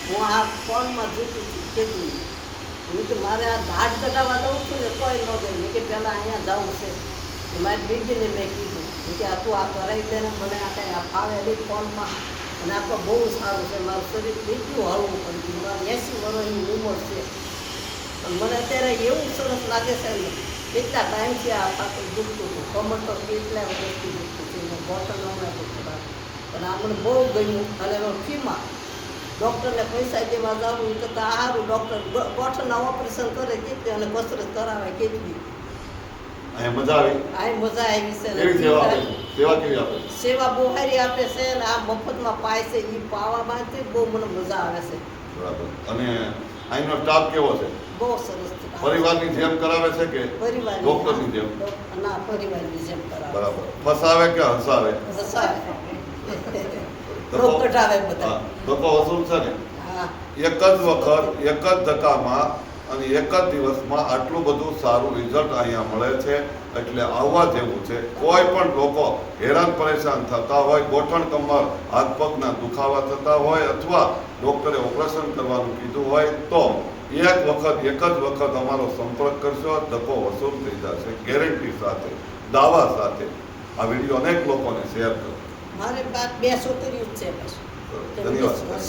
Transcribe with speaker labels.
Speaker 1: હું આ ફોનમાં જોતું કીધું મેં કે મારે આ ધાડ ચડાવવા જવું છું ને કોઈ ન ગઈ મેં કે પહેલાં અહીંયા જવું છે મારી દીદીને મેં કીધું કે આ તું આ કરાવી દે ને મને આ કંઈ આ ફાવે નહીં ફોનમાં અને આ તો બહુ સારું છે મારું શરીર કેટલું હળવું પડી ગયું મારી 80 વર્ષની ઉંમર છે અને મને અત્યારે એવું સરસ લાગે છે ને કેટલા ટાઈમથી આ પાછું દુખતું હતું કમર તો કેટલા વર્ષથી દુખતું હતું એને બોટલ હમણાં દુખતું પણ આ મને બહુ ગમ્યું અને ફીમાં ડૉક્ટરને પૈસા દેવા જવું એ કરતાં સારું ડૉક્ટર ગોઠણના ઓપરેશન કરે કેટલી અને કસરત કરાવે કેટલી
Speaker 2: મજા આવી.
Speaker 1: આ મજા આવી છે
Speaker 2: સેવા કેવી આપે?
Speaker 1: સેવા બહુ સારી આપે છે અને આ મફતમાં પાય છે એ પાવામાંથી બહુ મને મજા આવે છે.
Speaker 2: બરાબર. અને અહીંનો સ્ટાફ કેવો છે?
Speaker 1: બહુ સરસ છે.
Speaker 2: પરિવારની જેમ કરાવે છે કે
Speaker 1: પરિવારની
Speaker 2: ડોક્ટરની જેમ?
Speaker 1: ના, પરિવારની જેમ કરાવે.
Speaker 2: બરાબર. ફસાવે કે હસાવે?
Speaker 1: હસાવે. રોકટ આવે બધા.
Speaker 2: ધક્કો વસૂલ છે ને?
Speaker 1: હા.
Speaker 2: એક જ વખત એક જ ધક્કામાં અને એક જ દિવસમાં આટલું બધું સારું રિઝલ્ટ અહીંયા મળે છે એટલે આવવા જેવું છે. કોઈ પણ લોકો હેરાન પરેશાન થતા હોય, ગોઠણ કમર હાથ પગના દુખાવા થતા હોય અથવા ડૉક્ટરે ઓપરેશન કરવાનું કીધું હોય તો એક જ વખત અમારો સંપર્ક કરશો, ધક્કો વસૂલ થઈ જશે ગેરંટી સાથે, દાવા સાથે. આ વિડીયો અનેક લોકોને શેર કરો.
Speaker 1: મારે 2 છોકરીઓ જ છે બસ.
Speaker 2: ધન્યવાદ.